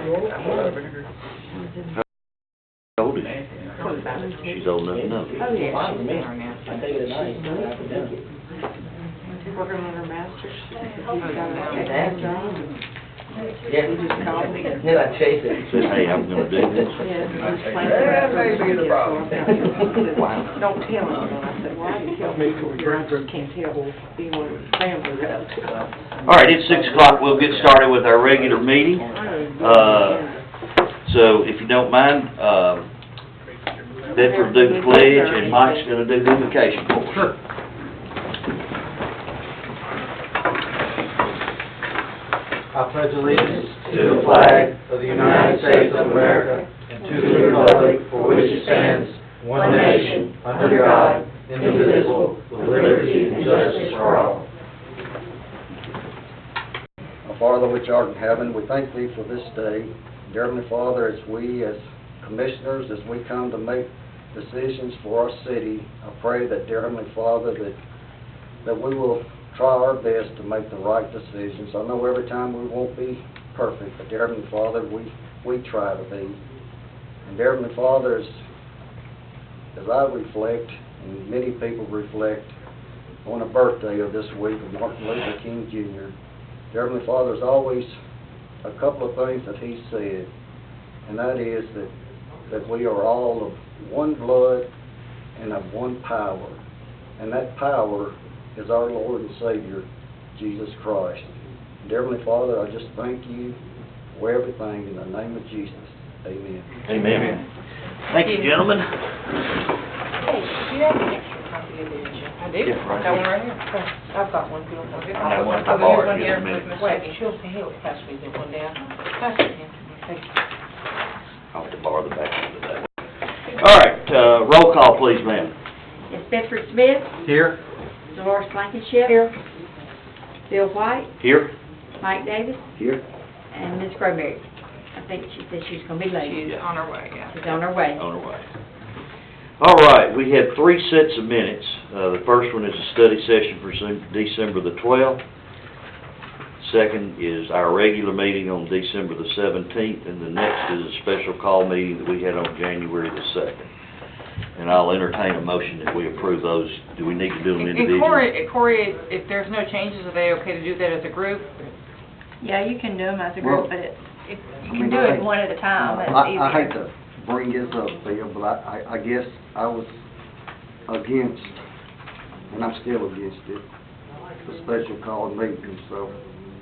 How old is she? She's old enough to know. Oh, yeah. Fine with me. She's I take it at night, I can make it. working on her master's. Yeah. He just called me. Then I chase it. Said, hey, I'm gonna do this. That may be the problem. Wow. Don't tell him. I said, why you tell me? I just can't tell anyone in the family that. All right, it's 6 o'clock. We'll get started with our regular meeting. So if you don't mind, Bedford will do the pledge and Mike's gonna do the invocation for us. Sure. I pledge allegiance to the flag of the United States of America and to the republic for which it stands, one nation, under God, indivisible, with liberty and justice for all. Our Father which art in heaven, we thank Thee for this day. Dear Heavenly Father, as we as commissioners, as we come to make decisions for our city, I pray that, dear Heavenly Father, that we will try our best to make the right decisions. I know every time we won't be perfect, but dear Heavenly Father, we try to be. And dear Heavenly Father, as I reflect, and many people reflect, on the birthday of this week of Martin Luther King Jr., dear Heavenly Father, there's always a couple of things that he said, and that is that we are all of one blood and of one power, and that power is our Lord and Savior, Jesus Christ. Dear Heavenly Father, I just thank you for everything in the name of Jesus. Amen. Amen. Thank you, gentlemen. Hey, do you have an extra copy of the agenda? I do. Yeah, right Got one here. right here. I've got one. If you don't want it. I have one. I'll I'll borrow it one in here a minute. with Miss Wade. He'll pass me the one down. Pass it in. Thank you. I'll have to borrow the back end of that. All right, roll call, please, ma'am. Miss Bedford Smith, Here? Dolores Blankenship. Here. Bill White, Here? Mike Davis, Here. and Miss Grayberry. I think she said she was gonna be late. She's on her way, yeah. She's on her way. On our way. All right, we have 3 sets of minutes. The first one is a study session for December the 12th. Second is our regular meeting on December the 17th, and the next is a special call meeting that we had on January the 2nd. And I'll entertain a motion that we approve those. Do we need to do them And individually? Corey, if there's no changes, are they okay to do that as a group? Yeah, you can do them as a Well, group, but you I can mean, do I it think- one at a time, that's I easier. hate to bring this up, Bill, but I guess I was against, and I'm still against it, the special call meeting, so,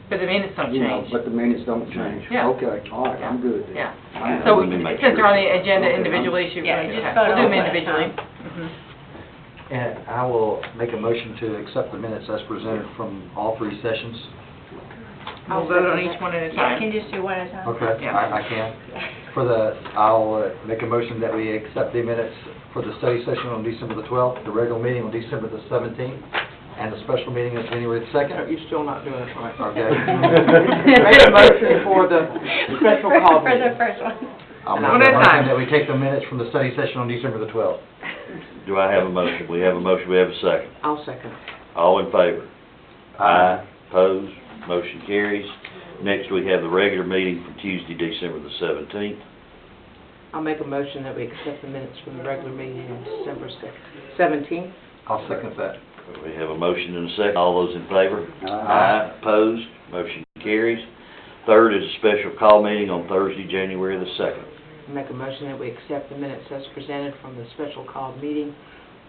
But the minutes don't you know, change. but the minutes don't change. Yeah. Okay, all right, I'm good then. Yeah. I'm So, good. Let me make since they're on the sure. agenda Okay. individually, should we? Yeah, just okay, vote we'll do on them one at a individually. time. Mhm. And I will make a motion to accept the minutes as presented from all 3 sessions. I'll vote on each one at a Yeah, you can time. just do one at a time. Okay, Yeah. I can. I'll make a motion that we accept the minutes for the study session on December the 12th, the regular meeting on December the 17th, and the special meeting on January the 2nd. You're still not doing it right. Okay. Make a motion for the special call For the meeting. first one. I'll One make at a a time. motion that we take the minutes from the study session on December the 12th. Do I have a motion? We have a motion, we have a second. I'll second. All in favor? Aye. Opposed? Motion carries. Next, we have the regular meeting for Tuesday, December the 17th. I'll make a motion that we accept the minutes from the regular meeting on December 17th. I'll second that. We have a motion and a second. All those in favor? Aye. Opposed? Motion carries. Third is a special call meeting on Thursday, January the 2nd. Make a motion that we accept the minutes as presented from the special called meeting,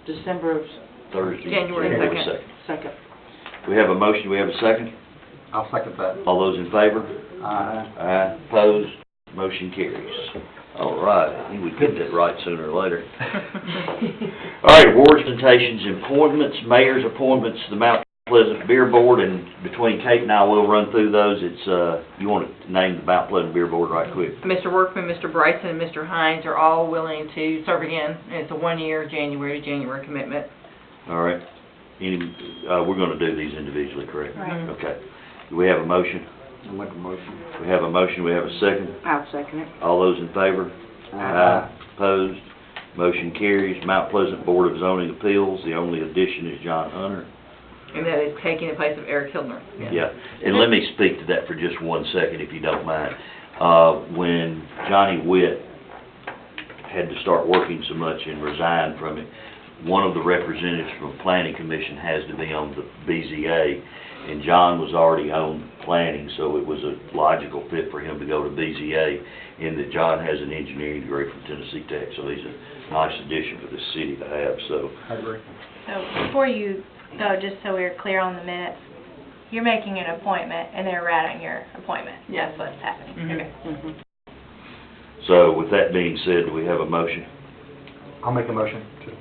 December Thursday, January January 2nd. 2nd. 2nd. We have a motion, we have a second. I'll second that. All those in favor? Aye. Aye. Opposed? Motion carries. All right, I think we'd get that right sooner or later. All right, awards, presentations, appointments, mayor's appointments, the Mount Pleasant Beer Board, and between Kate and I, we'll run through those. It's, you want to name the Mount Pleasant Beer Board right quick? Mr. Workman, Mr. Bryson, and Mr. Hines are all willing to serve again. It's a one-year, January to January commitment. All right. We're going to do these individually, correct? Right. Okay. Do we have a motion? I'll make a motion. We have a motion, we have a second. I'll second it. All those in favor? Opposed? Motion carries. Mount Pleasant Board of Zoning Appeals, the only addition is John Hunter. And that is taking the place of Eric Hildner. Yeah, and let me speak to that for just 1 second, if you don't mind. When Johnny Witt had to start working so much and resigned from it, one of the representatives from Planning Commission has to be on the BZA, and John was already on planning, so it was a logical fit for him to go to BZA, in that John has an engineering degree from Tennessee Tech, so he's a nice addition for the city to have, so. I agree. So before you go, just so we're clear on the minutes, you're making an appointment and they're writing your appointment. Yes. That's what's happening. Mhm. Okay. So with that being said, do we have a motion? I'll make a motion to.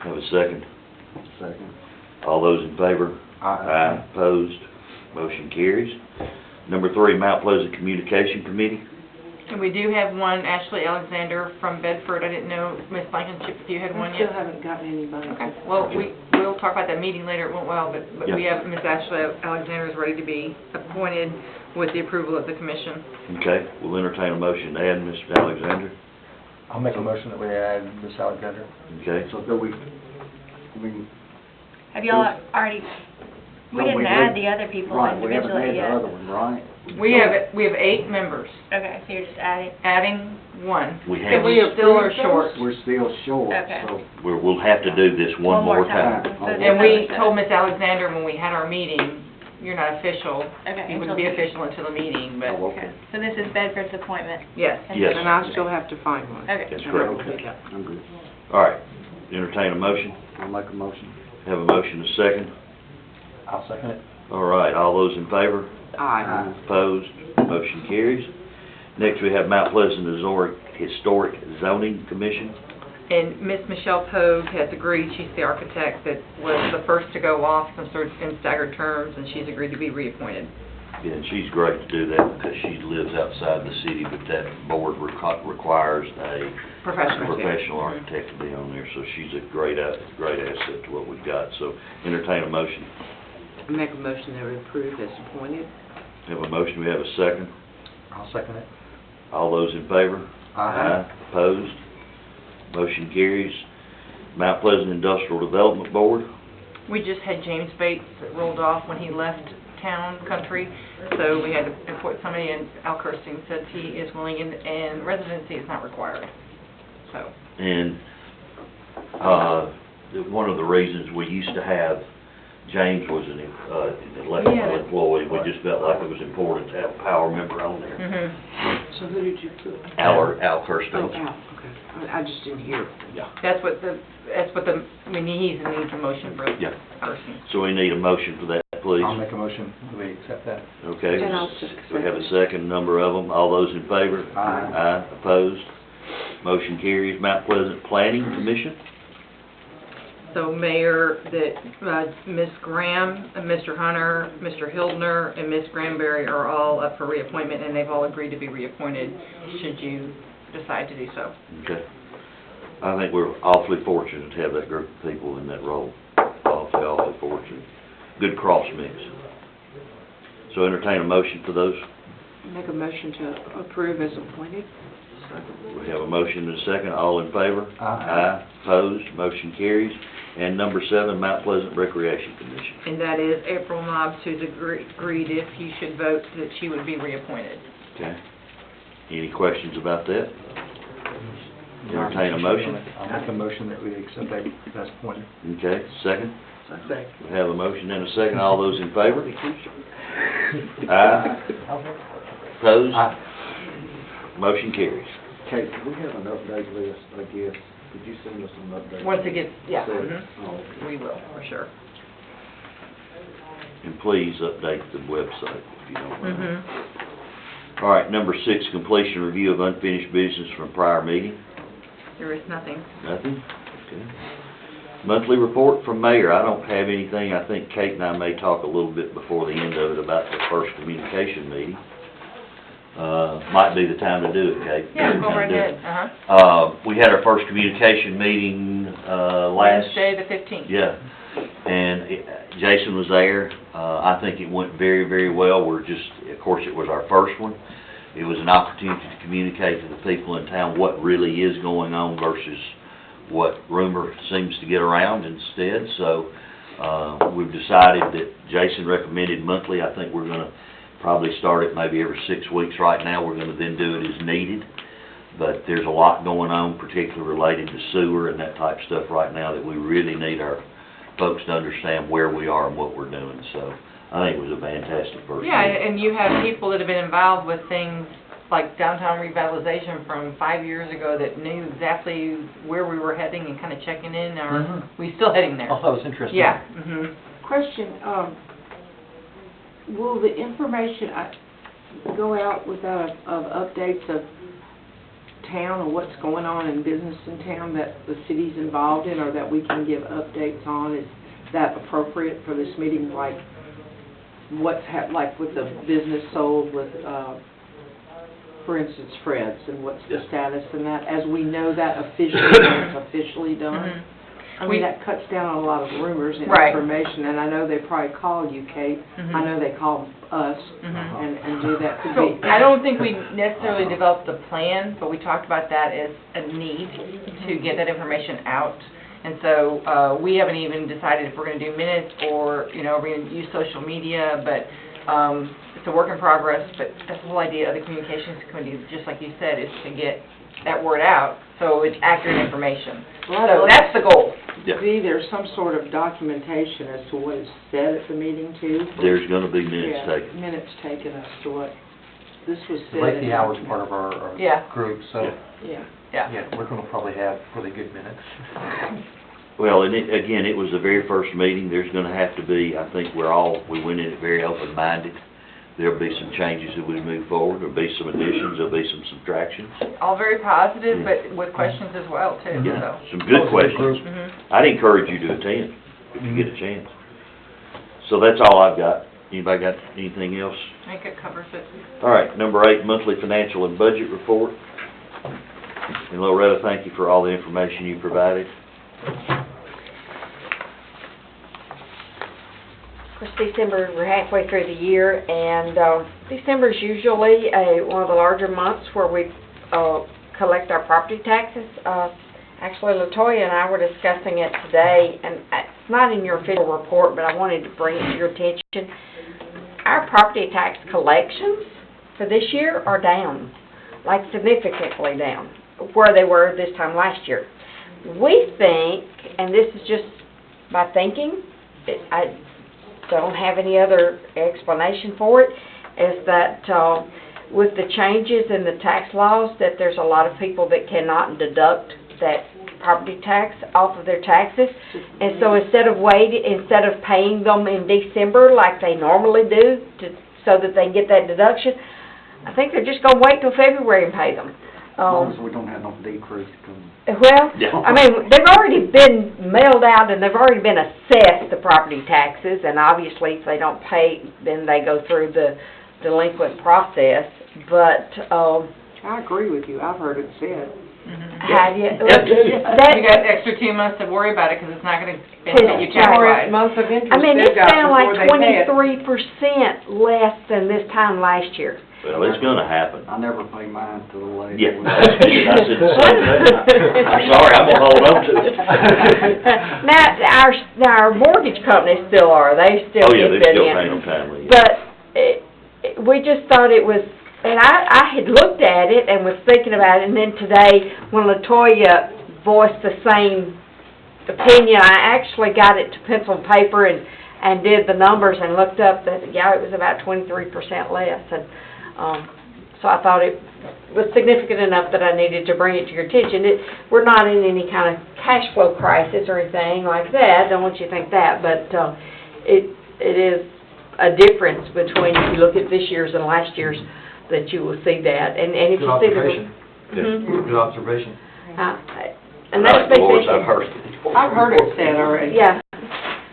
Have a second? Second. All those in favor? Aye. Opposed? Motion carries. Number 3, Mount Pleasant Communication Committee. And we do have one, Ashley Alexander from Bedford. I didn't know, Ms. Blankenship, if you had one I yet. still haven't gotten anybody. Okay, well, we'll talk about that meeting later, it went well, but we Yeah. have, Ms. Ashley Alexander is ready to be appointed with the approval of the commission. Okay, we'll entertain a motion to add Mr. Alexander. I'll make a motion that we add Ms. Alexander. Okay, So do we, I mean, Have y'all already, we No, didn't we add didn't. the other people right, we haven't individually had the yet. other one, right? We have 8 members, Okay, so you're just adding, adding 1. we And have, we still are short. We're still short, Okay. so. we'll have to do this one more time. So And we that's- told Ms. Alexander when we had our meeting, you're not official. Okay. You wouldn't be official until the meeting, but, Oh, Okay, so this is Bedford's appointment. yes. Yes. And I still have to find one. Okay. That's correct. Okay, I'm good. All right, entertain a motion. I'll make a motion. Have a motion to second. I'll second it. All right, all those in favor? Aye. Opposed? Motion carries. Next, we have Mount Pleasant Historic Zoning Commission. And Ms. Michelle Pogue has agreed, she's the architect that was the first to go off in staggered terms, and she's agreed to be reappointed. Yeah, and she's great to do that because she lives outside the city, but that board requires a professional architect to be on there, so she's a great asset to what we've got. So entertain a motion. Make a motion that we approve as appointed. Have a motion, we have a second. I'll second it. All those in favor? Opposed? Motion carries. Mount Pleasant Industrial Development Board. We just had James Bates that rolled off when he left town, country, so we had to appoint somebody, and Al Kirsting says he is willing, and residency is not required, so. And, one of the reasons we used to have, James was an elected Yeah. employee, we just felt like it was important to have a power member on there. Mhm. So who did you put? Al Oh, Kirsting. Al, okay. I just didn't hear. That's what we need a motion for Yeah. Kirsting. So we need a motion for that, please. I'll make a motion that we accept that. Okay. And I'll We have a second, number of them. All those in favor? Aye. Opposed? Motion carries. Mount Pleasant Planning Commission. So Mayor, that Ms. Graham, Mr. Hunter, Mr. Hildner, and Ms. Granberry are all up for reappointment, and they've all agreed to be reappointed should you decide to do so. Okay. I think we're awfully fortunate to have that group of people in that role. Awfully fortunate. Good cross mix. So entertain a motion for those. Make a motion to approve as appointed. We have a motion and a second. All in favor? Aye. Opposed? Motion carries. And number 7, Mount Pleasant Recreation Commission. And that is April Mobbs, who's agreed if you should vote that she would be reappointed. Okay. Any questions about that? Entertain a motion. I'll make a motion that we accept that as appointed. Okay, second? Second. We have a motion and a second. All those in favor? Aye. Opposed? Aye. Motion carries. Kate, do we have an update list, I guess? Could you send us an update? Once it gets, yeah, Oh, we will, for sure. And please update the website if you don't mind. Mm-hmm. All right, number 6, completion review of unfinished business from prior meeting. There is nothing. Nothing? Okay. Monthly report from mayor. I don't have anything. I think Kate and I may talk a little bit before the end of it about the first communication meeting. Might be the time to do it, Kate. Yeah, go right ahead, We had our first communication meeting, last... Wednesday, the 15th. Yeah, and Jason was there. I think it went very, very well. Of course, it was our first one. It was an opportunity to communicate to the people in town what really is going on versus what rumor seems to get around instead. So, we've decided that Jason recommended monthly. I think we're gonna probably start it maybe every 6 weeks right now. We're gonna then do it as needed. But there's a lot going on, particularly related to sewer and that type of stuff right now, that we really need our folks to understand where we are and what we're doing. So I think it was a fantastic first Yeah, meeting. and you have people that have been involved with things like downtown revitalization from 5 years ago that knew exactly where we were heading and kind of checking in, or Mhm. we still heading there? Oh, that was interesting. Yeah, mhm. Question, will the information go out without of updates of town or what's going on in business in town that the city's involved in, or that we can give updates on? Is that appropriate for this meeting, like what's like with the business sold with, for instance, Fred's, and what's the Yes. status in that, as we know that officially, when it's officially done? Mhm. I mean, that cuts down on a lot of rumors and Right. information, and I know they probably call you, Kate. Mhm. I know they call us Mhm. and do that. Could So, be. I don't think we necessarily developed a plan, but we talked about that as a need to get that information out. And so, we haven't even decided if we're gonna do minutes or, you know, we're gonna use social media, but, it's a work in progress, but that's the whole idea of the communications committee, just like you said, is to get that word out, so it's accurate information. Well, So that's the goal. Yeah. See, there's some sort of documentation as to what is said at the meeting too. There's gonna be minutes Yeah, taken. minutes taken as to what this was said. Lacey Howard's part of our Yeah. group, so, Yeah. Yeah. Yeah. yeah, we're gonna probably have really good minutes. Well, and again, it was the very first meeting. There's gonna have to be, I think we went in it very open-minded. There'll be some changes as we move forward. There'll be some additions, there'll be some subtractions. All very positive, but with questions as well, too, Yeah, so. some good questions. Mhm. I'd encourage you to attend if you get a chance. So that's all I've got. Anybody got anything else? I think it covers it. All right, number 8, monthly financial and budget report. And Loretta, thank you for all the information you provided. Of course, December, we're halfway through the year, and December is usually one of the larger months where we collect our property taxes. Actually, LaToya and I were discussing it today, and it's not in your official report, but I wanted to bring it to your attention. Our property tax collections for this year are down, like significantly down, where they were this time last year. We think, and this is just my thinking, I don't have any other explanation for it, is that with the changes in the tax laws, that there's a lot of people that cannot deduct that property tax off of their taxes. And so instead of paying them in December like they normally do, so that they get that deduction, I think they're just gonna wait till February and pay them. As long as we don't have no decrease come. Well, Yeah. I mean, they've already been mailed out and they've already been assessed, the property taxes, and obviously if they don't pay, then they go through the delinquent process, but, I agree with you. I've heard it said. Mhm. have you? You got an extra 2 months to worry about it, because it's not gonna benefit you cash-wise. Month of interest I mean, they've it's got down like before they pay it. 23% less than this time last year. Well, it's gonna happen. I never pay mine till late. Yeah, I said the same thing. I'm sorry, I'm gonna hold on to it. Now, our mortgage companies still are, they still Oh, yeah, get they that still in. pay them timely. But we just thought it was, and I had looked at it and was thinking about it, and then today, when LaToya voiced the same opinion, I actually got it to pencil and paper and did the numbers and looked up that, yeah, it was about 23% less, and, so I thought it was significant enough that I needed to bring it to your attention. We're not in any kind of cash flow crisis or anything like that, don't want you to think that, but, it is a difference between, if you look at this year's and last year's, that you will see that, and if Good you see the... observation. Mhm. Good observation. And that's Dolores, I've basically... heard it. I've heard it said already. Yeah,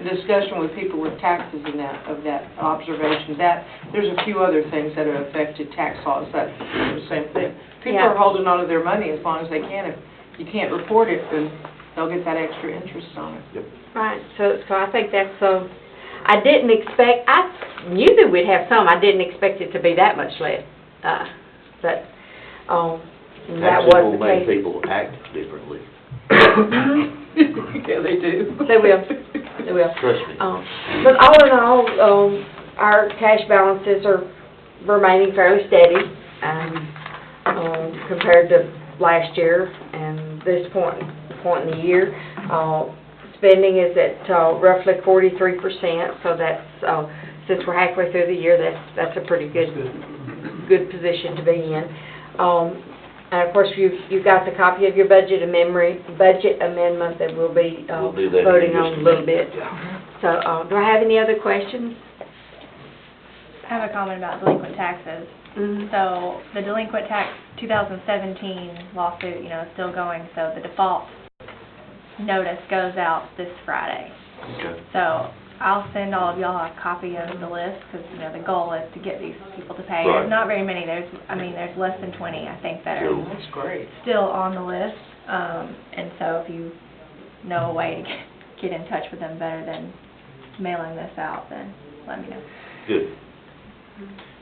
Discussion with people with taxes and of that observation, that, there's a few other things that have affected tax laws, that's the same thing. People Yeah. are holding on to their money as long as they can. If you can't report it, then they'll get that extra interest on it. right, so I think that's, I didn't expect, I knew that we'd have some, I didn't expect it to be that much less, but, that Taxes was will the make case. people act differently. Yeah, they do. They will, they will. Trust me. But all in all, our cash balances are remaining fairly steady, compared to last year and this point in the year. Spending is at roughly 43%, so that's, since we're halfway through the year, that's a pretty good position to be in. And of course, you've got the copy of your budget amendment that we'll be We'll do that in voting just a on a little minute. bit. So, do I have any other questions? I have a comment about delinquent taxes. Mhm. So the delinquent tax 2017 lawsuit, is still going, so the default notice goes out this Friday. Okay. So I'll send all of y'all a copy of the list, because, the goal is to get these people to pay. Right. There's not very many, there's less than 20, I think, that are Cool. That's great. still on the list. And so if you know a way to get in touch with them better than mailing this out, then let me know. Good.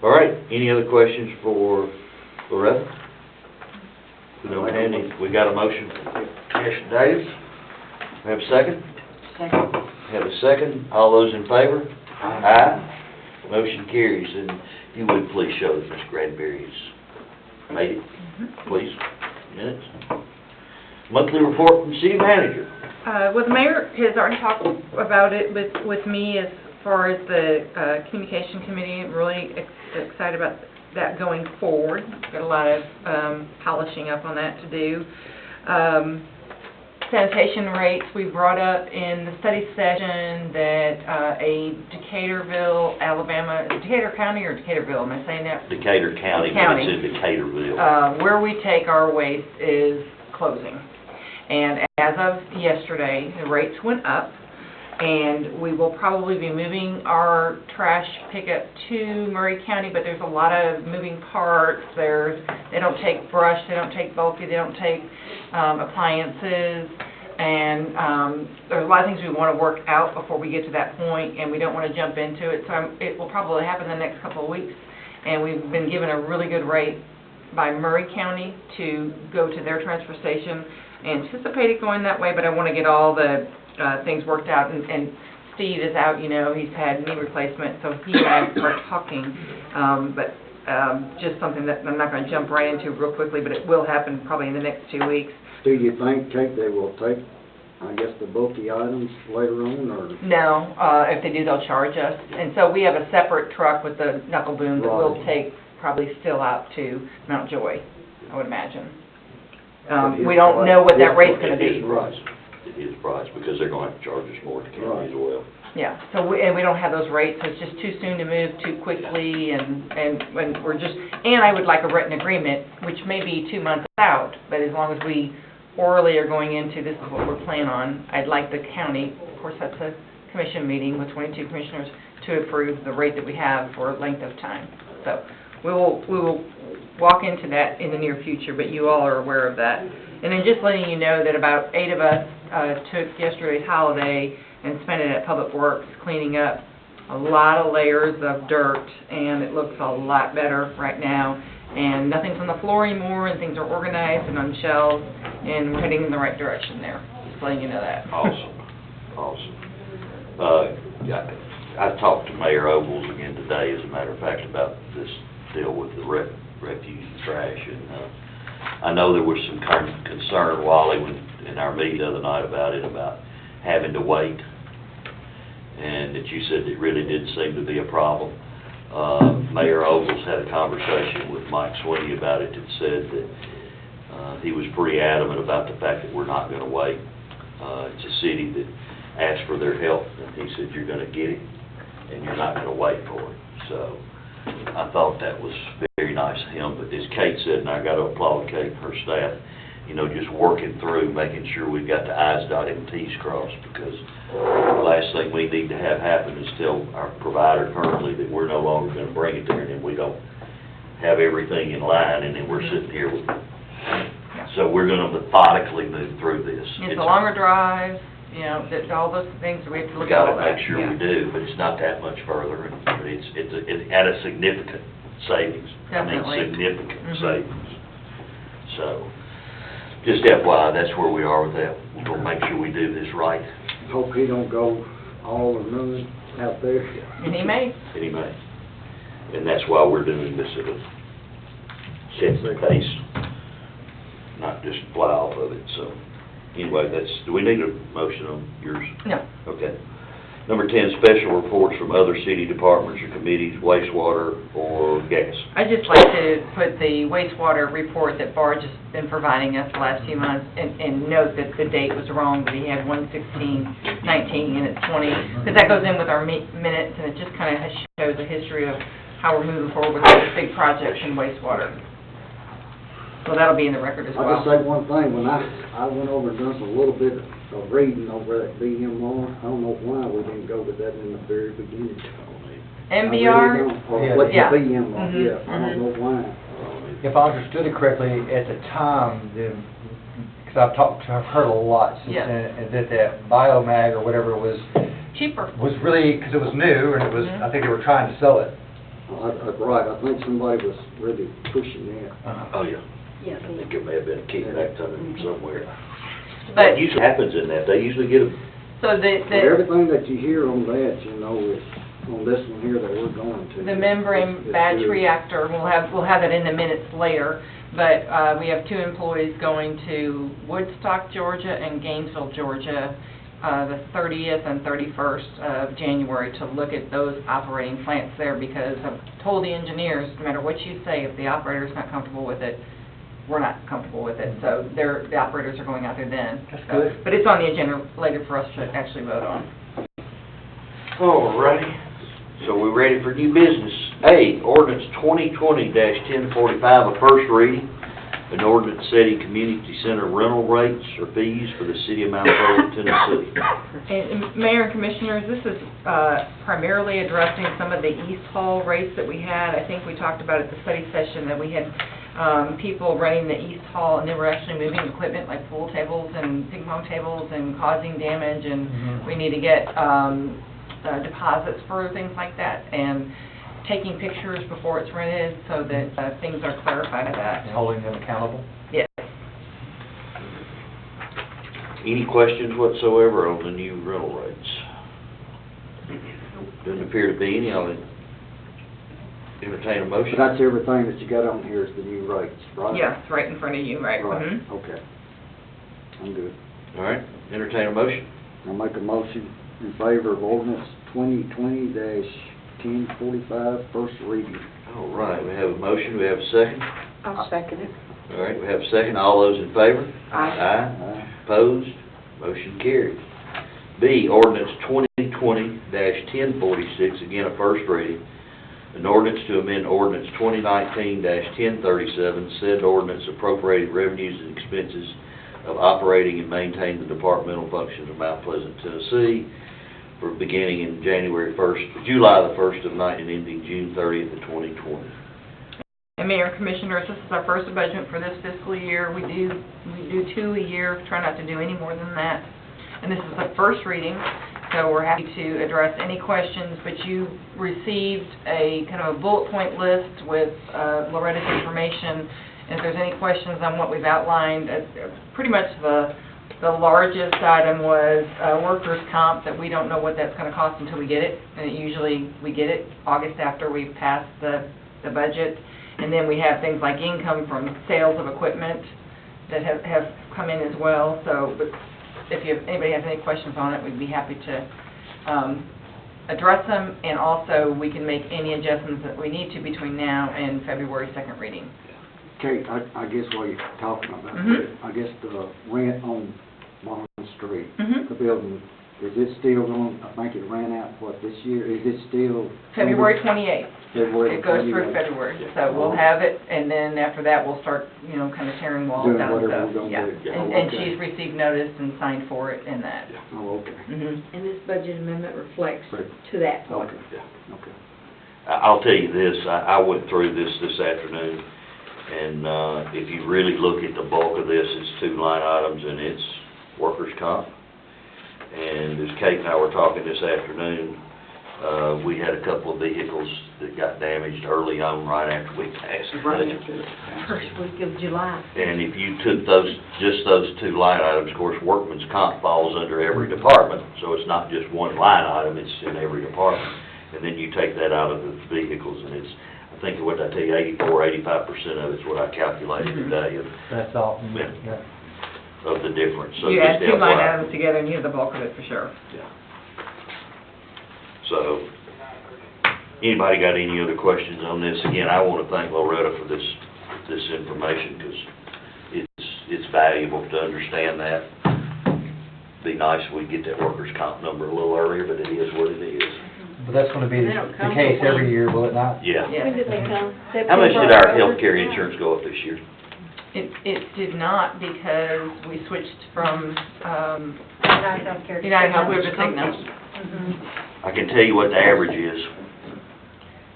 All right, any other questions for Loretta? We don't have any, we got a motion from Commissioner Davis. We have a second? Second. Have a second, all those in favor? Aye. Motion carries, and if you would please show that Ms. Granberry has made it, please, minutes. Monthly report from city manager. Well, the mayor has already talked about it with me as far as the communication committee. I'm really excited about that going forward. Got a lot of polishing up on that to do. Sanitation rates, we brought up in the study session that a Decaturville, Alabama, Decatur County or Decaturville, am I saying that? Decatur County, but County. it's in Decaturville. Where we take our waste is closing. And as of yesterday, the rates went up, and we will probably be moving our trash pickup to Murray County, but there's a lot of moving parts. They don't take brush, they don't take bulky, they don't take appliances, and there's a lot of things we want to work out before we get to that point, and we don't want to jump into it. So it will probably happen in the next couple of weeks, and we've been given a really good rate by Murray County to go to their transfer station. Anticipate it going that way, but I want to get all the things worked out, and Steve is out, he's had knee replacement, so he and I are talking, but just something that I'm not going to jump right into real quickly, but it will happen probably in the next 2 weeks. Do you think, Kate, they will take, I guess, the bulky items later on, or? No, if they do, they'll charge us, and so we have a separate truck with the knuckle boom that we'll take probably still out to Mount Joy, I would imagine. We don't know what that rate's going to be. It is price, because they're going to have to charge us more to county as well. Yeah, so we don't have those rates, so it's just too soon to move too quickly, and we're just, and I would like a written agreement, which may be 2 months out, but as long as we orally are going into, this is what we're planning on, I'd like the county, of course, that's a commission meeting with 22 commissioners, to approve the rate that we have for length of time. So we will walk into that in the near future, but you all are aware of that. And then just letting you know that about 8 of us took yesterday's holiday and spent it at Public Works cleaning up a lot of layers of dirt, and it looks a lot better right now. And nothing's on the floor anymore, and things are organized and on shelves, and we're heading in the right direction there. Just letting you know that. Awesome. Yeah, I talked to Mayor Ogles again today, as a matter of fact, about this deal with the refuse and trash, and I know there was some concern, Wally, in our meeting the other night about it, about having to wait, and that you said it really did seem to be a problem. Mayor Ogles had a conversation with Mike Sweeney about it and said that he was pretty adamant about the fact that we're not going to wait. It's a city that asked for their help, and he said, you're going to get it, and you're not going to wait for it. So I thought that was very nice of him, but as Kate said, and I got to applaud Kate and her staff, just working through, making sure we've got the I's dotted and T's crossed, because the last thing we need to have happen is tell our provider currently that we're no longer going to bring it there, and then we don't have everything in line, and then we're sitting here with, so we're going to methodically move through this. It's a longer drive, all those things we have to We look at. got to make sure we do, but it's not that much further, but it's at a significant savings. Definitely. I mean, significant savings. So, just FYI, that's where we are with that. We're going to make sure we do this right. Hope he don't go all or none out there. And he may. Anyway. And that's why we're doing this at a set pace, not just fly off of it, so. Anyway, do we need a motion on yours? No. Okay. Number 10, special reports from other city departments or committees, wastewater or gas. I'd just like to put the wastewater report that Barge has been providing us the last few months, and note that the date was wrong, that he had 1/16/19 and it's 20, because that goes in with our minutes, and it just kind of shows the history of how we're moving forward with these big projects in wastewater. So that'll be in the record as I'll well. just say one thing, when I went over and done a little bit of reading over at BMR, I don't know why we didn't go with that in the very beginning. I really MBR? don't. Or Yeah. with the Yeah. BMR, Mhm, yeah, I don't know why. If I understood it correctly, at the time, because I've heard a lot since Yeah. then, and that Biomag or whatever was Cheaper. really, because it was new, and it was, Mhm. I think they were trying to sell it. Right, I think somebody was really pushing that. Oh, yeah. Yeah. I think it may have been a kickback to them somewhere. But, What usually happens in that, they usually get a, so But everything that you hear on that, you know, is on this one here that we're going to. the membrane It's batch good. reactor, we'll have it in the minutes later, but we have 2 employees going to Woodstock, Georgia and Gainesville, Georgia, the 30th and 31st of January to look at those operating plants there, because I've told the engineers, no matter what you say, if the operator's not comfortable with it, we're not comfortable with it, so the operators are going out there then. That's So- good. But it's on the agenda later for us to actually vote on. all righty. So we're ready for new business. A, ordinance 2020-1045, a first reading. An ordinance setting community center rental rates or fees for the city of Mount Pleasant, Tennessee. And Mayor and Commissioners, this is primarily addressing some of the East Hall rates that we had. I think we talked about at the study session that we had people renting the East Hall, and they were actually moving equipment like pool tables and ping pong tables and causing damage, and Mhm. we need to get deposits for things like that, and taking pictures before it's rented so that things are clarified of that. And holding them accountable. Yes. Any questions whatsoever on the new rental rates? Doesn't appear to be any. I'll entertain a So motion. that's everything that you got on here is the new rates, right? Yeah, it's right in front of you, right? Right, Mhm. okay. I'm good. All right, entertain a motion. I'll make a motion in favor of ordinance 2020-1045, first reading. All right, we have a motion, we have a second. I'll second it. All right, we have a second. All those in favor? Aye. Aye. Opposed? Motion carries. B, ordinance 2020-1046, again a first reading. An ordinance to amend ordinance 2019-1037, said ordinance appropriating revenues and expenses of operating and maintaining the departmental functions of Mount Pleasant, Tennessee, for beginning in July the 1st of 19 and ending June 30th of 2020. And Mayor and Commissioners, this is our first budget for this fiscal year. We do 2 a year, try not to do any more than that. And this is the first reading, so we're happy to address any questions, but you received a kind of a bullet point list with Loretta's information. And if there's any questions on what we've outlined, pretty much the largest item was workers' comp, that we don't know what that's going to cost until we get it. And usually we get it August after we've passed the budget. And then we have things like income from sales of equipment that have come in as well. So but if anybody has any questions on it, we'd be happy to address them. And also, we can make any adjustments that we need to between now and February 2nd reading. Kate, I guess while you're talking about Mhm. that, I guess the rent on Bond Street, Mhm. the building, is it still going, I think it ran out, this year? Is it still? February 28th. February It goes through 28th. February, so we'll have it, and then after that, we'll start, kind of tearing walls Doing down and whatever stuff. we're gonna Yeah. do. Yeah. And Okay. she's received notice and signed for it and that. Oh, okay. Mhm. And this budget amendment reflects Right. to that point. Okay, okay. I'll tell you this, I went through this afternoon, and if you really look at the bulk of this, it's 2 line items, and it's workers' comp. And as Kate and I were talking this afternoon, we had a couple of vehicles that got damaged early on, right after we passed the budget. First week of July. And if you took just those 2 line items, of course, workman's comp falls under every department, so it's not just one line item, it's in every department. and then you take that out of the vehicles, and it's, I think, what did I tell you, 85% of it's what I calculated today That's all. Yeah. Yeah. of the difference. So You add just two line FYI. items together and you have the bulk of it for sure. Yeah. So, anybody got any other questions on this? Again, I want to thank Loretta for this information, because it's valuable to understand that. Be nice if we get that workers' comp number a little earlier, but it is what it is. But that's gonna be They don't the come case till every year, will it not? Yeah. When did they come? How much did our September, healthcare October? insurance go up this year? It did not, because we switched from, United Healthcare. United Health, we were just Cigna. Mhm. I can tell you what the average is,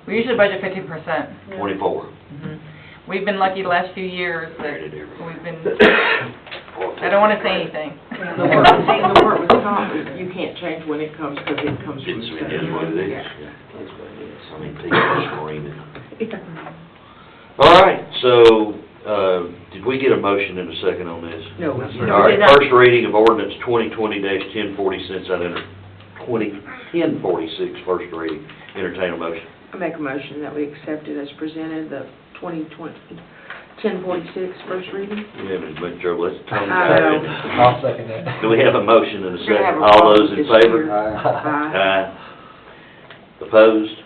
We usually budget 50%. 24. We've been lucky the last few years that Very different. we've been, I don't want to say anything. The work was comp, you can't change when it comes, because it comes from It's, the it state. is what it is. Yeah. I mean, people are screaming. All right, so, did we get a motion in a second on this? No, Yes, we sir. did All not. right, first reading of ordinance 2020-1040, since I enter 1046, first reading. Entertain a motion. I make a motion that we accept it as presented, the 1046 first reading. We haven't been sure, let's tone it I know. down. I'll second that. Do we have a motion and a We're gonna have second? a All problem those in this favor? year. Aye. Aye. Opposed?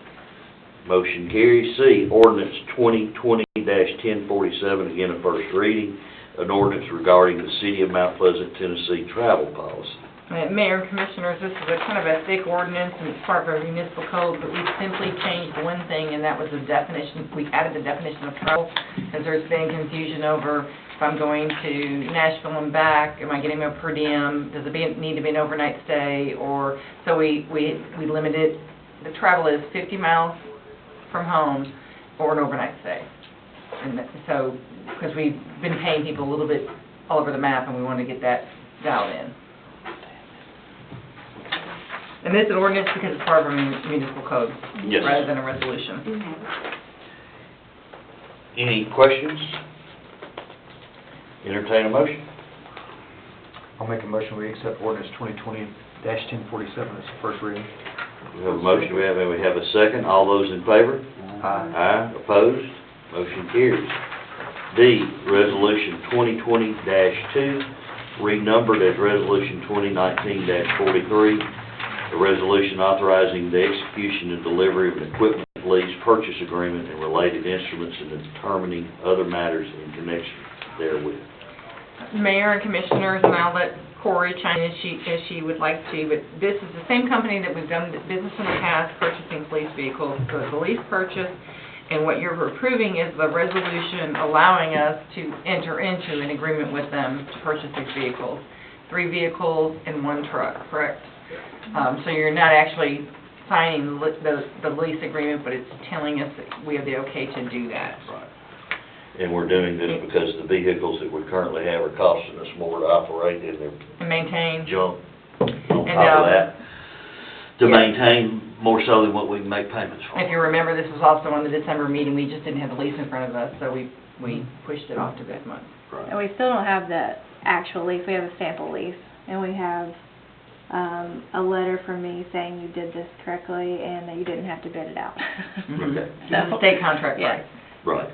Motion carries. C, ordinance 2020-1047, again a first reading, an ordinance regarding the City of Mount Pleasant, Tennessee travel policy. Mayor and Commissioners, this is a kind of a thick ordinance, and it's part of our municipal code, but we simply changed one thing, and that was the definition, we added the definition of travel, because there's been confusion over if I'm going to Nashville and back, am I getting a per diem, does it need to be an overnight stay, or, so we limited, the travel is 50 miles from home or an overnight stay. And so, because we've been paying people a little bit all over the map, and we want to get that dialed in. And this is an ordinance because it's part of our municipal code, Yes. rather than a resolution. Any questions? Entertain a motion. I'll make a motion, we accept ordinance 2020-1047 as first reading. We have a motion, we have a second. All those in favor? Aye. Aye. Opposed? Motion carries. D, resolution 2020-2, renumbered as resolution 2019-43, a resolution authorizing the execution and delivery of an equipment lease purchase agreement and related instruments and determining other matters in connection therewith. Mayor and Commissioners, and I'll let Corey chime in if she would like to, but this is the same company that we've done business in the past purchasing police vehicles. So it's a lease purchase, and what you're approving is the resolution allowing us to enter into an agreement with them to purchase these vehicles. 3 vehicles and 1 truck, correct? So you're not actually signing the lease agreement, but it's telling us that we have the okay to do that. Right. And we're doing this because the vehicles that we currently have are costing us more to operate than they're And maintain. junk on And, top of that, to yeah. maintain more so than what we can make payments for. If you remember, this was also on the December meeting, we just didn't have the lease in front of us, so we pushed it off to this month. Right. And we still don't have the actual lease, we have a sample lease, and we have, a letter from me saying you did this correctly and that you didn't have to bid it out. Okay. The state contract Yeah. price. Right.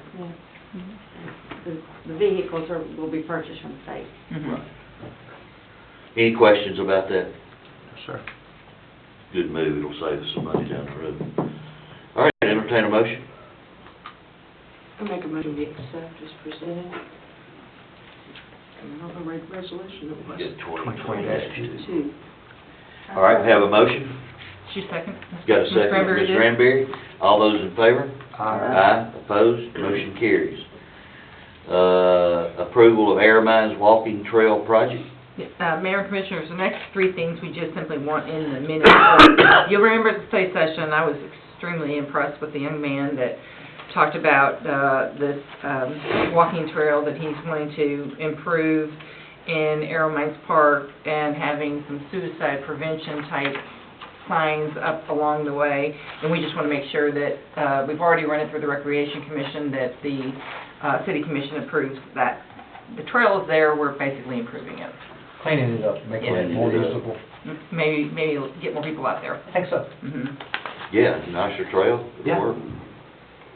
The vehicles will be purchased from the state. Mhm. Any questions about that? Sure. Good move, it'll save us some money down the road. All right, entertain a motion. I make a motion we accept as presented. I don't know, resolution it was. Get 2020-2. 2. All right, we have a motion. She second? Got a Ms. second, Granberry Ms. did? Granberry. All those in favor? Aye. Opposed? Motion carries. Approval of Air Mines Walking Trail Project. Mayor and Commissioners, the next 3 things we just simply want in the minutes. You'll remember at the study session, I was extremely impressed with the young man that talked about this walking trail that he's wanting to improve in Aero Mines Park and having some suicide prevention type signs up along the way. And we just want to make sure that we've already run it through the Recreation Commission, that the City Commission approves that. The trail is there, we're basically improving it. Cleaning it up, making it more Cleaning it up. usable. Maybe get more people out there. I think so. Mhm. Yeah, nicer trail. Yeah. More-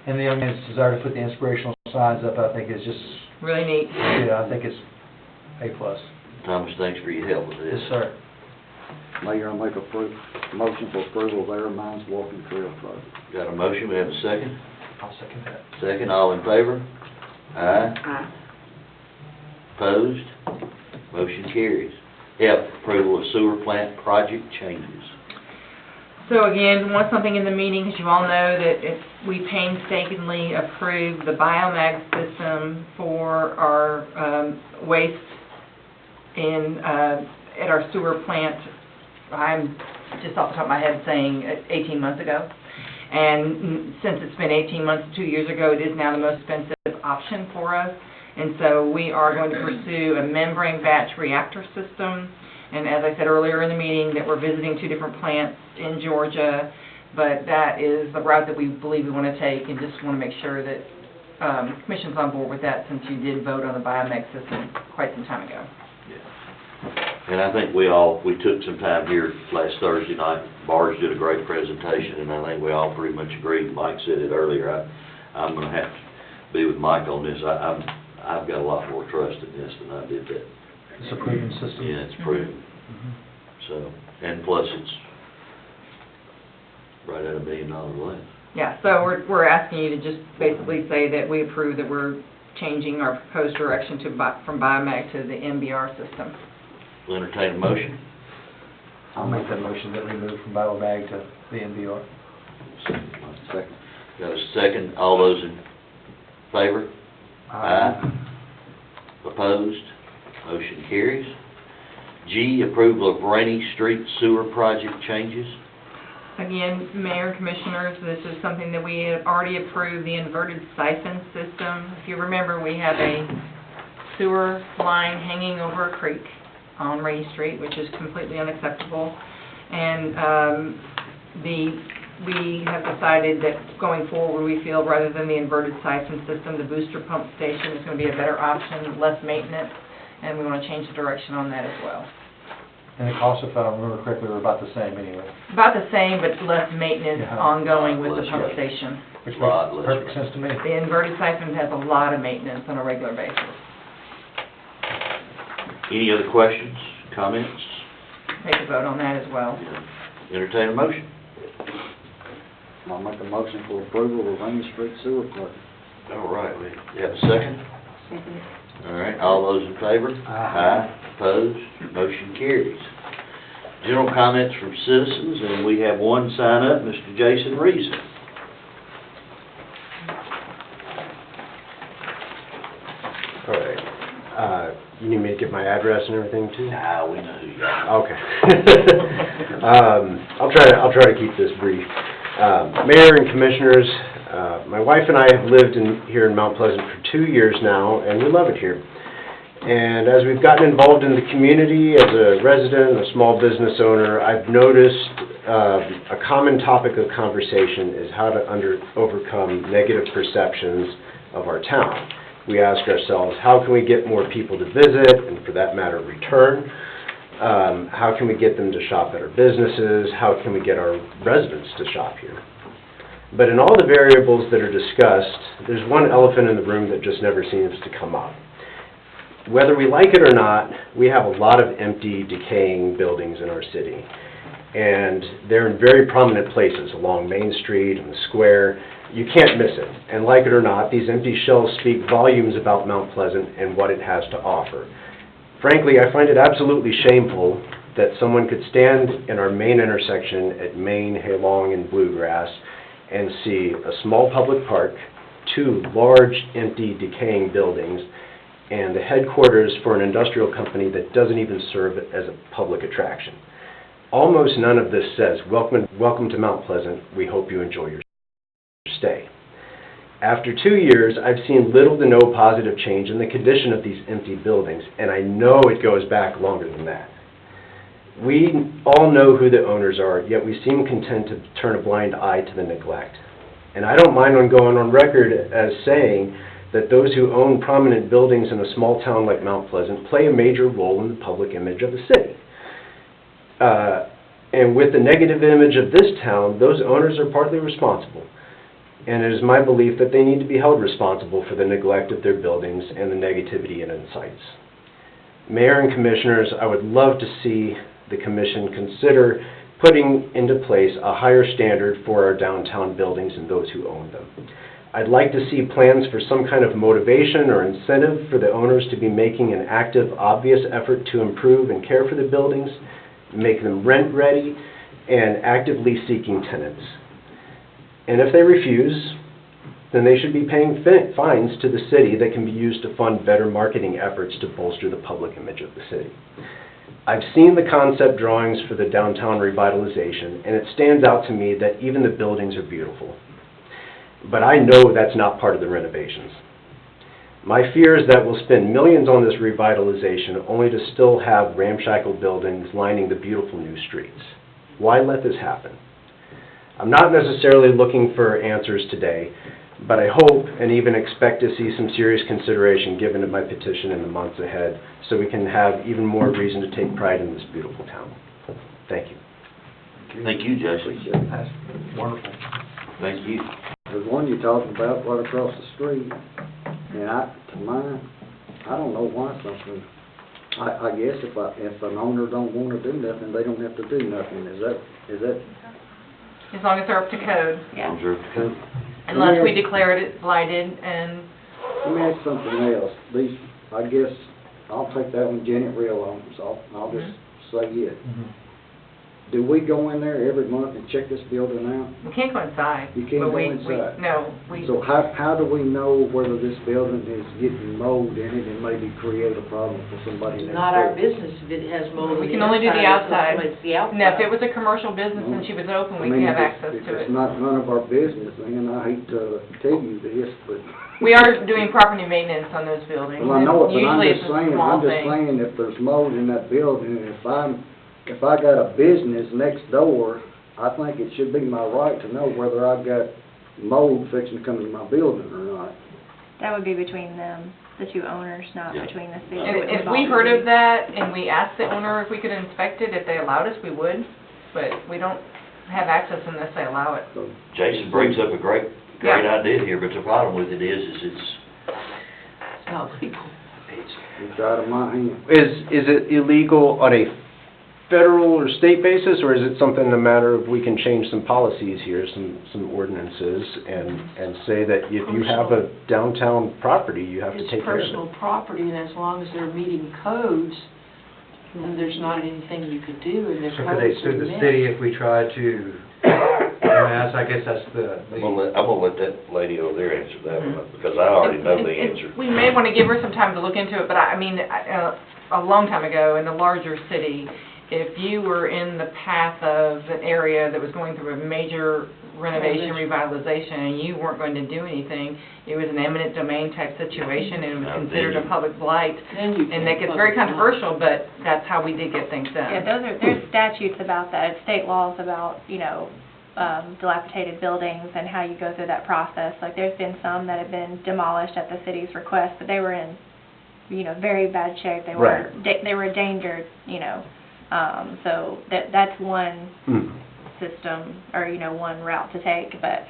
And the young man's desire to put the inspirational signs up, I think is just, Really neat. yeah, I think it's A+. Thomas, thanks for your help with this. Yes, sir. Mayor, I make a motion for approval of Air Mines Walking Trail Project. Got a motion, we have a second? I'll second that. Second, all in favor? Aye. Aye. Opposed? Motion carries. F, approval of sewer plant project changes. So again, want something in the meeting, as you all know, that we painstakingly approved the biomag system for our waste in, at our sewer plant. I'm just off the top of my head saying 18 months ago. And since it's been 18 months, 2 years ago, it is now the most expensive option for us. And so we are going to pursue a membrane batch reactor system. And as I said earlier in the meeting, that we're visiting 2 different plants in Georgia, but that is the route that we believe we want to take, and just want to make sure that Commission's on board with that, since you did vote on the biomag system quite some time ago. And I think we took some time here last Thursday night. Barge did a great presentation, and I think we all pretty much agreed. Mike said it earlier. I'm going to have to be with Mike on this. I've got a lot more trust in this than I did that. It's a proven system. Yeah, it's proven. So, and plus it's right at $1 million less. Yeah, so we're asking you to just basically say that we approve that we're changing our proposed direction from biomag to the MBR system. We'll entertain a motion. I'll make that motion that we move from biomag to the NBR. Second. Got a second. All those in favor? Opposed? Motion carries. G, approval of Rainy Street Sewer Project changes. Again, Mayor, Commissioners, this is something that we had already approved, the inverted siphon system. If you remember, we have a sewer line hanging over a creek on Rainy Street, which is completely unacceptable. And we have decided that going forward, we feel rather than the inverted siphon system, the booster pump station is going to be a better option, less maintenance, and we want to change the direction on that as well. And the costs, if I remember correctly, were about the same anyway. About the same, but less maintenance Yeah. ongoing with the Less pump rate. station. Which Lot makes less, perfect right. sense to me. The inverted siphon has a lot of maintenance on a regular basis. Any other questions, comments? Take a vote on that as well. Entertain a motion. I'll make a motion for approval of Rainy Street Sewer Project. All right, we have a second? Second. All right, all those in favor? Aye. Opposed? Motion carries. General comments from citizens, and we have one sign up, Mr. Jason Reason. All right. You need me to give my address and everything too? Nah, we know who you are. Okay. I'll try to keep this brief. Mayor and Commissioners, my wife and I have lived here in Mount Pleasant for 2 years now, and we love it here. And as we've gotten involved in the community as a resident and a small business owner, I've noticed a common topic of conversation is how to overcome negative perceptions of our town. We ask ourselves, how can we get more people to visit, and for that matter, return? How can we get them to shop at our businesses? How can we get our residents to shop here? But in all the variables that are discussed, there's one elephant in the room that just never seems to come up. Whether we like it or not, we have a lot of empty, decaying buildings in our city. And they're in very prominent places along Main Street and the square. You can't miss it. And like it or not, these empty shells speak volumes about Mount Pleasant and what it has to offer. Frankly, I find it absolutely shameful that someone could stand in our main intersection at Main, Halong, and Bluegrass and see a small public park, 2 large, empty, decaying buildings, and the headquarters for an industrial company that doesn't even serve as a public attraction. Almost none of this says, welcome to Mount Pleasant, we hope you enjoy your stay. After 2 years, I've seen little to no positive change in the condition of these empty buildings, and I know it goes back longer than that. We all know who the owners are, yet we seem content to turn a blind eye to the neglect. And I don't mind going on record as saying that those who own prominent buildings in a small town like Mount Pleasant play a major role in the public image of the city. And with the negative image of this town, those owners are partly responsible. And it is my belief that they need to be held responsible for the neglect of their buildings and the negativity it incites. Mayor and Commissioners, I would love to see the Commission consider putting into place a higher standard for our downtown buildings and those who own them. I'd like to see plans for some kind of motivation or incentive for the owners to be making an active, obvious effort to improve and care for the buildings, make them rent-ready, and actively seeking tenants. And if they refuse, then they should be paying fines to the city that can be used to fund better marketing efforts to bolster the public image of the city. I've seen the concept drawings for the downtown revitalization, and it stands out to me that even the buildings are beautiful. But I know that's not part of the renovations. My fear is that we'll spend millions on this revitalization only to still have ramshackle buildings lining the beautiful new streets. Why let this happen? I'm not necessarily looking for answers today, but I hope and even expect to see some serious consideration given to my petition in the months ahead so we can have even more reason to take pride in this beautiful town. Thank you. Thank you, Jason. That's wonderful. Thank you. There's one you're talking about right across the street, and I don't know why something, I guess if an owner don't want to do nothing, they don't have to do nothing. Is that? As long as they're up to code, Yeah. unless we declare it blighted and, Let me ask something else. I guess, I'll take that one, Janet Real owns, I'll just say it. Do we go in there every month and check this building out? we can't go inside. You can't but go we- inside? No, So how do we know whether this building is getting mold in it and maybe create a problem for somebody next door? Not our business if it has mold. We in can only do the outside. It's the outside. Now, if it was a commercial business and she was open, we I mean, could have if access it's- to If it's it. not none of our business, then I hate to tell you this, but... We are doing property maintenance on those buildings. Well, I know it, but I'm Usually just it's a saying, small thing. if there's mold in that building, and if I got a business next door, I think it should be my right to know whether I've got mold fixing to come in my building or not. That would be between them, the two owners, not Yeah. between the city. If we heard of that and we asked the owner if we could inspect it, if they allowed us, we would, but we don't have access unless they allow it. So, Jason brings up a great idea here, but the problem with it is It's not legal. it's out of my hands. Is it illegal on a federal or state basis, or is it something a matter of we can change some policies here, some ordinances, and say that if you have a downtown property, you have to It's take care of personal it? property, and as long as they're meeting codes, then there's not anything you could do, and their So codes could they are sue the met. city if we try to, I guess that's the... I'm gonna let that lady over there answer that one, because I already know the answer. We may want to give her some time to look into it, but I mean, a long time ago, in a larger city, if you were in the path of an area that was going through a major renovation, revitalization, and you weren't going to do anything, it was an eminent domain type situation, and it was Now, considered then a public blight. Then you And can that gets very public controversial, but that's how we did get things done. Yeah, there's statutes about that, it's state laws about, dilapidated buildings and how you go through that process. Like, there's been some that have been demolished at the city's request, but they were in, very bad shape. They were, they were endangered, so that's one system, or, one route to take, but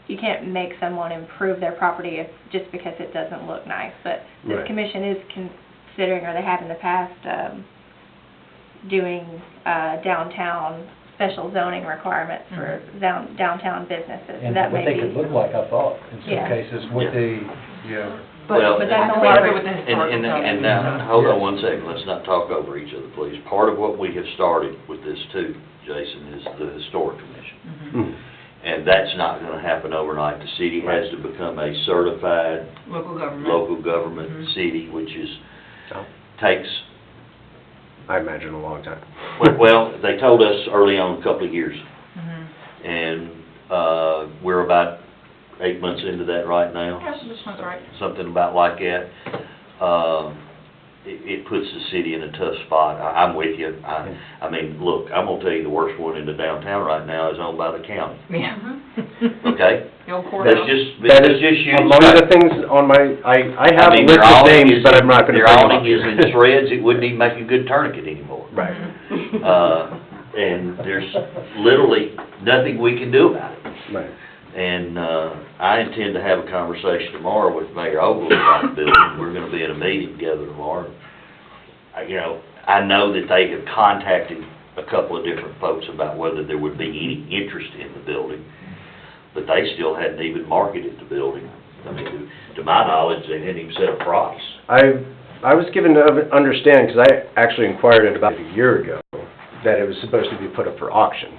you can't make someone improve their property just because it doesn't look nice. But this Right. commission is considering, or they have in the past, doing downtown special zoning requirements for downtown businesses. And That what may they could be, look like, I thought, in some Yeah. cases, with the, Well, But that's and- only true with the And, historical and zoning. now, hold on one second, let's not talk over each other, please. Part of what we have started with this too, Jason, is the Historic Commission. Hmm. And that's not gonna happen overnight. The city has to become a certified Local government. local government Mhm. city, which is, Oh. takes, I imagine a long time. well, they told us early on, a couple of years. Mhm. And, we're about 8 months into that right now. Yeah, this one's right. Something about like that. It puts the city in a tough spot. I'm with you. I mean, look, I'm gonna tell you, the worst one in the downtown right now is owned by the county, Yeah. okay? The old Let's courthouse. just, That let's is just use. among the things on my, I have a mean, list their of awning names, is- but I'm not gonna Their bring them awning is up in here. shreds, it wouldn't even make a good tourniquet anymore. Right. Mm-hmm. and there's literally nothing we can do about it. Right. And, I intend to have a conversation tomorrow with Mayor Ogle about the building. We're gonna be in a meeting together tomorrow. I know that they have contacted a couple of different folks about whether there would be any interest in the building, but they still hadn't even marketed the building. I mean, to my knowledge, they hadn't even set a price. I was given to understand, because I actually inquired it about a year ago, that it was supposed to be put up for auction,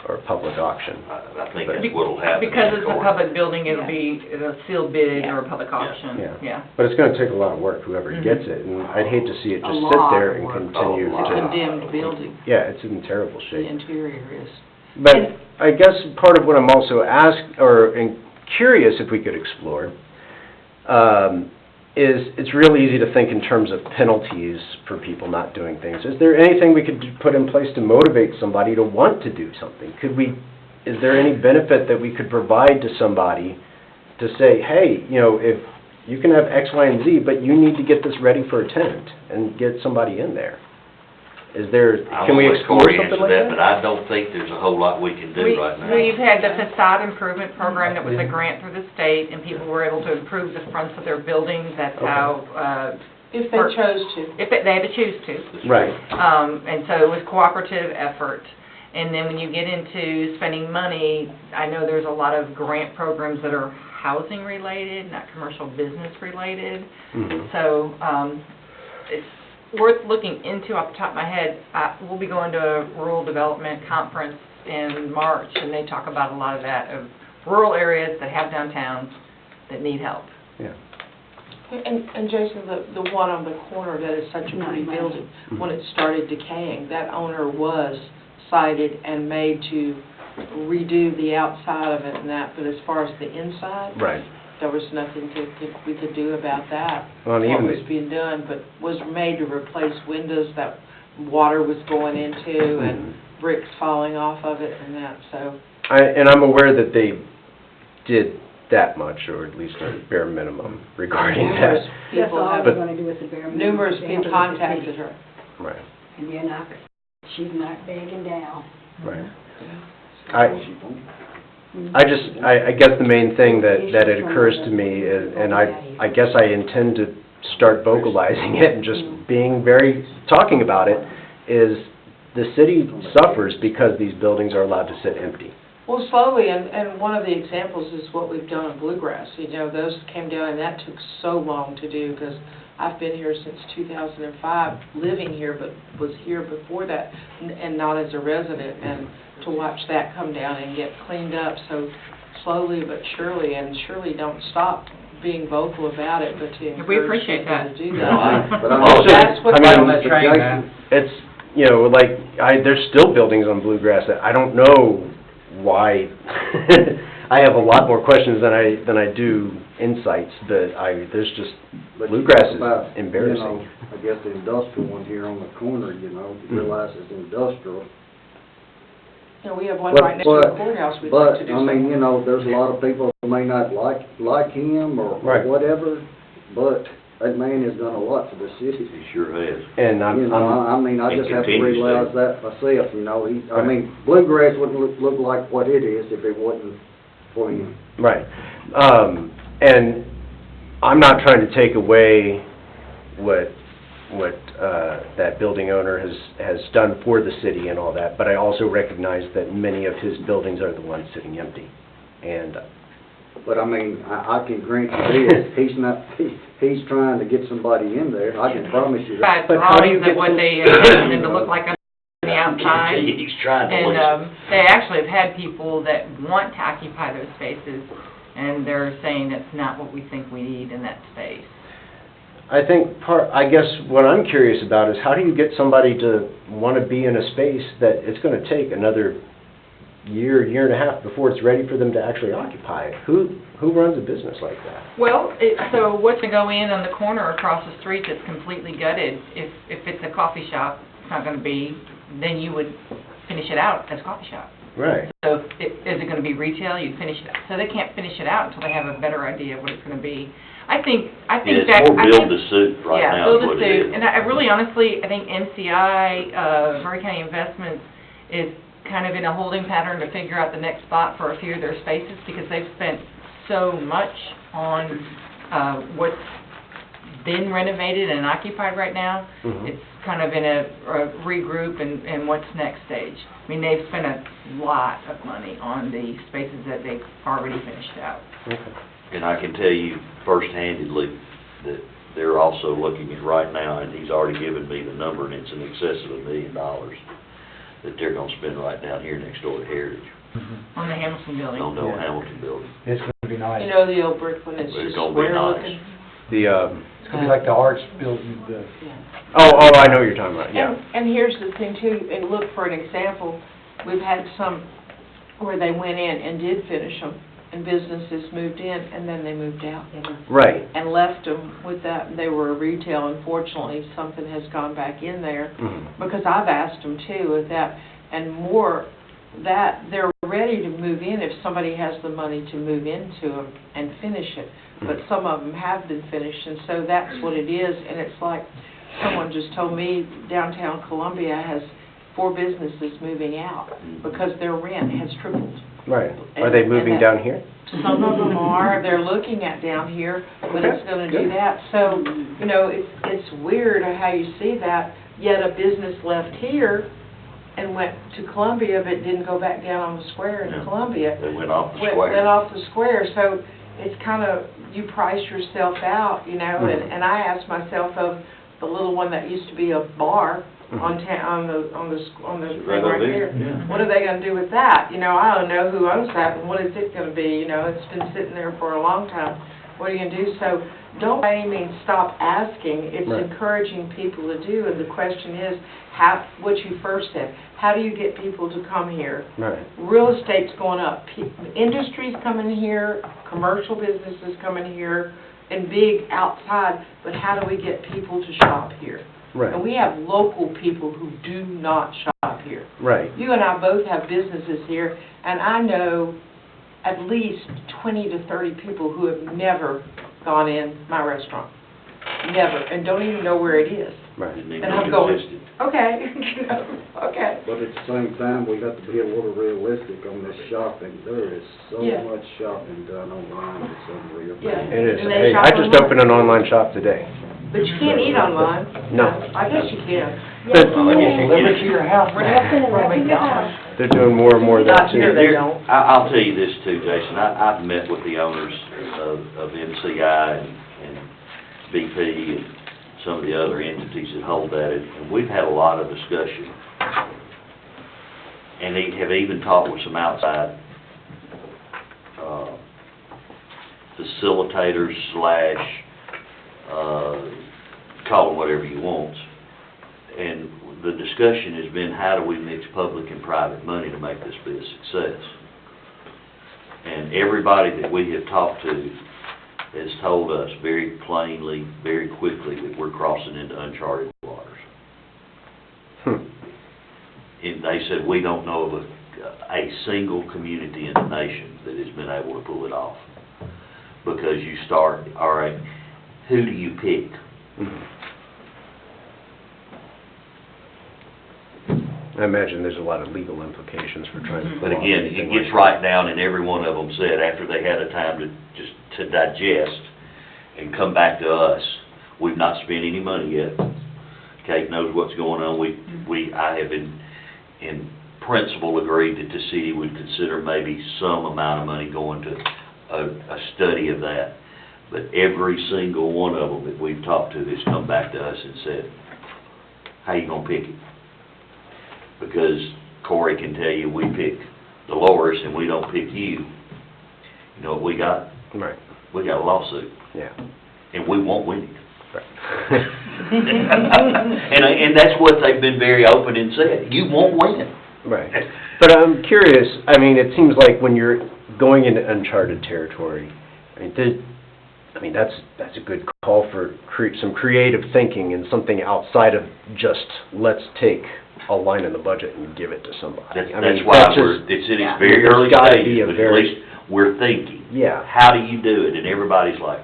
or a public auction. I think that's what'll happen. Because in it's a court. public building, it'll be a sealed bid or a public auction, Yeah. yeah. But it's gonna take a lot of work, whoever Mhm. gets it, and I'd hate to see it A just sit lot there of and work. continue Oh, a lot. to, Condemned building, yeah, it's in terrible the shape. interior is. But I guess part of what I'm also curious if we could explore, is it's real easy to think in terms of penalties for people not doing things. Is there anything we could put in place to motivate somebody to want to do something? Is there any benefit that we could provide to somebody to say, hey, if you can have X, Y, and Z, but you need to get this ready for a tenant and get somebody in there? Can we explore something like that? But I don't think there's a whole lot we can do right now. We've had the facade improvement program that was a grant through the state, and people were able to improve the fronts of their buildings. That's Okay. how, If they chose to. if they had to choose to. Right. And so it was cooperative effort. And then when you get into spending money, I know there's a lot of grant programs that are housing related, not commercial business related. Mhm. So, it's worth looking into. Off the top of my head, we'll be going to a rural development conference in March, and they talk about a lot of that, of rural areas that have downtowns that need help. Yeah. And Jason, the one on the corner that is such a pretty building, when it started decaying, that owner was cited and made to redo the outside of it and that, but as far as the inside, Right. there was nothing we could do about that. Well, and What even was being done, but was made to replace windows that water was going into and bricks falling off of it and that, so. And I'm aware that they did that much, or at least a bare minimum regarding Numerous that. people That's all have, we're gonna do with the bare minimum. numerous They people have to contacted her. Right, And you're not, she's not begging down. right. I guess the main thing that it occurs to me is, and I guess I intend to start vocalizing it and just talking about it, is the city suffers because these buildings are allowed to sit empty. Well, slowly, and one of the examples is what we've done in Bluegrass. Those came down, and that took so long to do, because I've been here since 2005, living here, but was here before that, and not as a resident, and to watch that come down and get cleaned up, so slowly but surely, and surely don't stop being vocal about it, but to We encourage appreciate people to that. do But that. I'm Also, That's what I mean, got that train, man. It's, there's still buildings on Bluegrass that I don't know why. I have a lot more questions than I do insights, but there's just, But you Bluegrass talk about, is embarrassing. I guess the industrial one here on the corner, you realize it's industrial. We have one But- right next to the but- courthouse we'd like to do But, I mean, something. there's a lot of people who may not like him or Right. whatever, but that man has done a lot for the city. He sure has. And I He just have to continues to. realize that myself, Right. Bluegrass wouldn't look like what it is if it wasn't for him. Right. And I'm not trying to take away what that building owner has done for the city and all that, but I also recognize that many of his buildings are the ones sitting empty. And, But I can grant you this, he's trying to get somebody in there, I can promise you that. By But how do you drawings get of what to- they envision them to look like on the outside. He's trying to And, listen. they actually have had people that want to occupy those spaces, and they're saying that's not what we think we need in that space. I think I guess what I'm curious about is how do you get somebody to want to be in a space that it's going to take another year and a half before it's ready for them to actually occupy it? Who runs a business like that? Well, so what's to go in on the corner across the street that's completely gutted? If it's a coffee shop, it's not going to be, then you would finish it out as a coffee shop. Right. So is it going to be retail? You'd finish it out. So they can't finish it out until they have a better idea of what it's going to be. I think Yeah, that... it's more build to suit right now is Yeah, what build it a suit. is. And I really honestly, I think MCI, Murray County Investments, is kind of in a holding pattern to figure out the next spot for a few of their spaces, because they've spent so much on what's been renovated and occupied right now. Mhm. It's kind of in a regroup and what's next stage. I mean, they've spent a lot of money on the spaces that they've already finished out. Okay. And I can tell you first-handedly that they're also looking at right now, and he's already given me the number, and it's in excess of $1 million that they're gonna spend right down here next door to Heritage, On the Hamilton building. on the old Yeah. Hamilton building. It's gonna be nice. You know, the old brick one, it's It's just gonna be square nice. looking? The, It's gonna be like the arts building, the, oh, I know what you're talking about, yeah. And here's the thing too, and look, for an example, we've had some where they went in and did finish them, and businesses moved in, and then they moved out. Right. And left them with that, they were retail, unfortunately, something has gone back in there, Mhm. because I've asked them too, with that, and more, that they're ready to move in if somebody has the money to move into them and finish it. But some of them have been finished, and so that's what it is, and it's like, someone just told me downtown Columbia has 4 businesses moving out because their rent has tripled. Right. Are they moving down here? Some of them are, they're looking at down here, but it's gonna do that. So, you know, it's weird how you see that, yet a business left here and went to Columbia, but didn't go back down on the square in Yeah. Columbia. They went off the Went square. off the square, so it's kind of, you price yourself out, you know, and I asked myself of the little one that used to be a bar on the thing right there. Yeah. What are they gonna do with that? You know, I don't know who owns that, and what is it gonna be, you know, it's been sitting there for a long time. What are you gonna do? So, don't by any means stop asking, it's Right. encouraging people to do, and the question is, how, what you first said, how do you get people to come here? Right. Real estate's going up, industry's coming here, commercial businesses coming here, and big outside, but how do we get people to shop here? And Right. we have local people who do not shop here. Right. You and I both have businesses here, and I know at least 20 to 30 people who have never gone in my restaurant. Never, and don't even know where it is. Right. Didn't even And know I'm it going, existed. okay, you know, okay. But at the same time, we got to be a little realistic on this shopping. There is so Yeah. much shopping done online, it's unreal. Yeah. It is. And they Hey, shop I just online. opened an online shop today. But you can't eat online. No. I guess you can. But delivered to your house now. they're doing more and more of that Not here, too. they don't. I'll tell you this too, Jason, I've met with the owners of MCI and BP and some of the other entities that hold that, and we've had a lot of discussion. And they have even talked with some outside, facilitators slash, call them whatever you want. And the discussion has been, how do we mix public and private money to make this be a success? And everybody that we have talked to has told us very plainly, very quickly, that we're crossing into uncharted waters. And they said, we don't know of a single community in the nation that has been able to pull it off. Because you start, all right, who do you pick? I imagine there's a lot of legal implications for trying to. But again, it gets right down, and every one of them said, after they had a time to digest and come back to us, we've not spent any money yet. Kate knows what's going on. I have in principle agreed that the city would consider maybe some amount of money going to a study of that. But every single one of them that we've talked to has come back to us and said, how you gonna pick it? Because Corey can tell you, we pick Dolores and we don't pick you. You know what we got? Right. We got a lawsuit, Yeah. and we won't win it. Right. And that's what they've been very open and said, you won't win. Right. But I'm curious, I mean, it seems like when you're going into uncharted territory, I mean, that's a good call for some creative thinking and something outside of just, let's take a line in the budget and give it to somebody. That's I mean, why that's it's in its very there's early gotta be stages, a but at very- least we're thinking. Yeah. How do you do it? And everybody's like,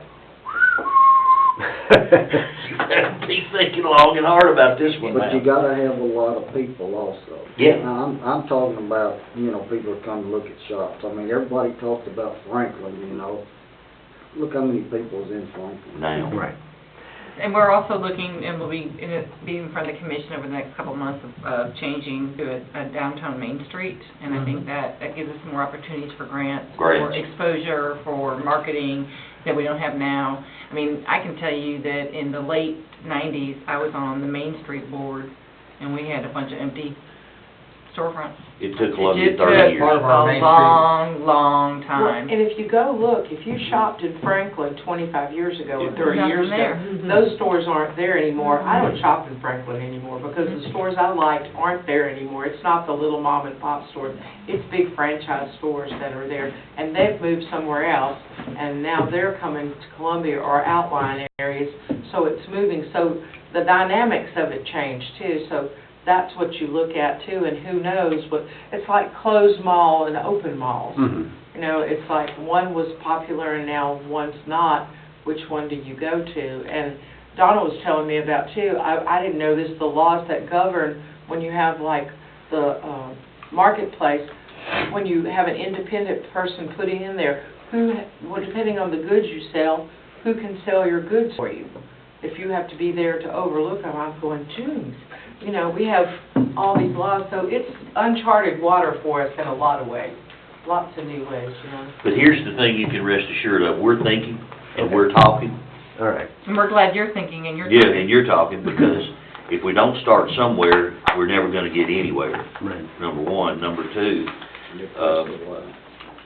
You better be thinking long and hard about this one But you now. gotta have a lot of people also. Yeah. Now, I'm talking about, people that come to look at shops. I mean, everybody talked about Franklin, Look how many people's in Franklin. Now. Right. And we're also looking, and we'll be in front of the commission over the next couple of months of changing to a downtown Main Street. And I think that gives us more opportunities for grants, for Grants. exposure, for marketing that we don't have now. I mean, I can tell you that in the late 90s, I was on the Main Street board, and we had a bunch of empty storefronts. It took Columbia It 30 took years. Part of our a Main Street. long, long Well, time. and if you go look, if you shopped in Franklin 25 years ago or 30 Nothing years ago, there. those stores aren't there anymore. I don't shop in Franklin anymore because the stores I liked aren't there anymore. It's not the little mom and pop stores. It's big franchise stores that are there, and they've moved somewhere else, and now they're coming to Columbia or outlying areas, so it's moving. So the dynamics of it changed too, so that's what you look at too, and who knows what, it's like closed mall and open malls. Mhm. It's like one was popular and now one's not. Which one do you go to? And Donna was telling me about too, I didn't know this, the laws that govern when you have like the marketplace, when you have an independent person putting in there, depending on the goods you sell, who can sell your goods for you? If you have to be there to overlook them, I'm going, geez. We have all these laws, so it's uncharted water for us in a lot of ways, lots of new ways, But here's the thing you can rest assured of, we're thinking and we're talking. All right. And we're glad you're thinking and you're Yeah, talking. and you're talking, because if we don't start somewhere, we're never gonna get anywhere, Right. number one. Number two,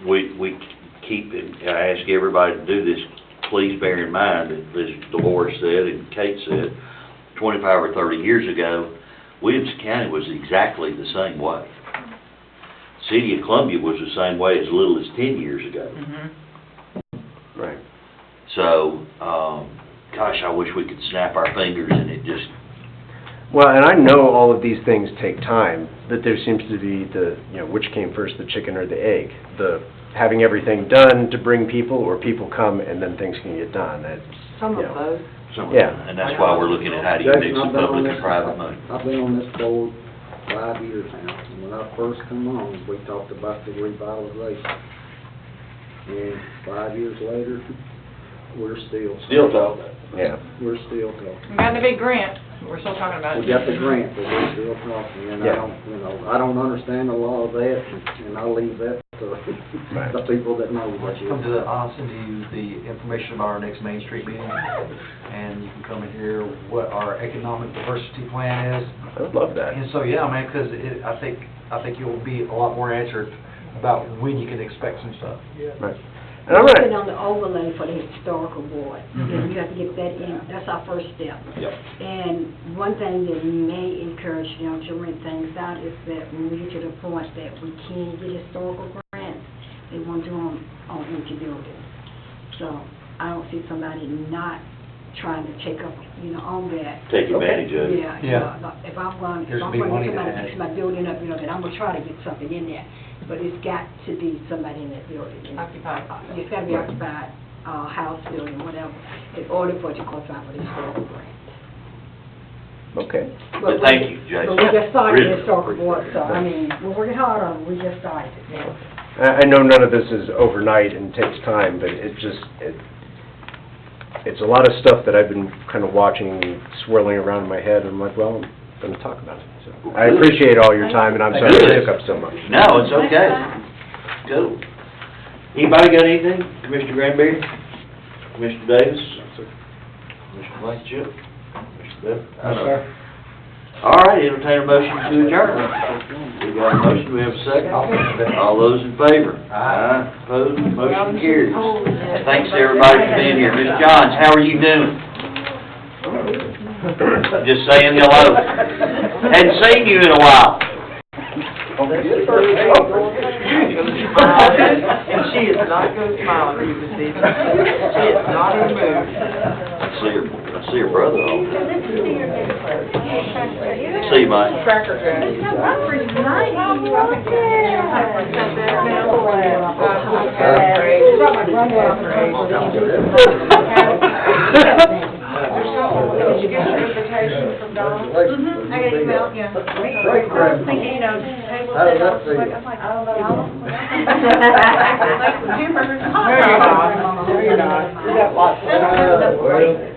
we keep, and I ask everybody to do this, please bear in mind, that as Dolores said and Kate said, 25 or 30 years ago, Williamson County was exactly the same way. City of Columbia was the same way as little as 10 years ago. Mhm. Right. So, gosh, I wish we could snap our fingers and it just, Well, and I know all of these things take time, but there seems to be which came first, the chicken or the egg? The having everything done to bring people, or people come and then things can get done. Some of those. Yeah. and that's why we're looking at how do you mix the public and private money. I've been on this board 5 years now, and when I first come on, we talked about the revitalization. And 5 years later, we're still talking. Yeah. We're still talking. We got the big grant, we're still talking about it. We got the grant, but we're still talking, and Yeah. I don't understand a lot of that, and I'll leave that to Right. the people that know what you. Come to I'll send you the information about our next Main Street meeting, and you can come and hear what our economic diversity plan is. I would love that. And so, yeah, man, because I think you'll be a lot more answered about when you can expect some stuff. Right. And I'm Working gonna, on the overlay for the historical board. Mhm. You have to get that in, that's our first step. Yep. And one thing that may encourage, to rent things out is that when we get to the point that we can get historical grants, they want to do them on empty buildings. So I don't see somebody not trying to take up, on that. Take advantage of it. Yeah, if I'm going, There's if I'm big going money to to somebody add. fix my building up, then I'm gonna try to get something in there. But it's got to be somebody in that building. Occupied. It's gotta be occupied, house building, whatever, in order for it to qualify for the historical grant. okay. But thank you, Jason. But we just started Really the historical board, so, appreciate we're working hard on it, we just started it. I know none of this is overnight and takes time, but it's a lot of stuff that I've been kind of watching swirling around in my head, and I'm like, well, I'm gonna talk about it. So I appreciate all your time, and I'm sorry Good. I took up so much. No, it's okay. Cool. Anybody got anything? Commissioner Granberry? Commissioner Davis? Commissioner Blankenship? Mr. Bell? All right, entertain a motion to adjourn. We got a motion, we have a second. All those in favor? Aye. Opposed, motion carries. Thanks to everybody for being here. Ms. Johns, how are you doing? Just saying hello. Hadn't seen you in a while. And she is not going to smile at you this evening. She is not in the mood. I see her brother on. See you, Mike. Cracker Jack. you get your invitation from Dawn? Congratulations. I got an email, yeah. Great, I was thinking, you know, table How does set that up, feel? like, I'm like, I don't know, how long? No, you're not. No, you're not. You got lots of time. Well,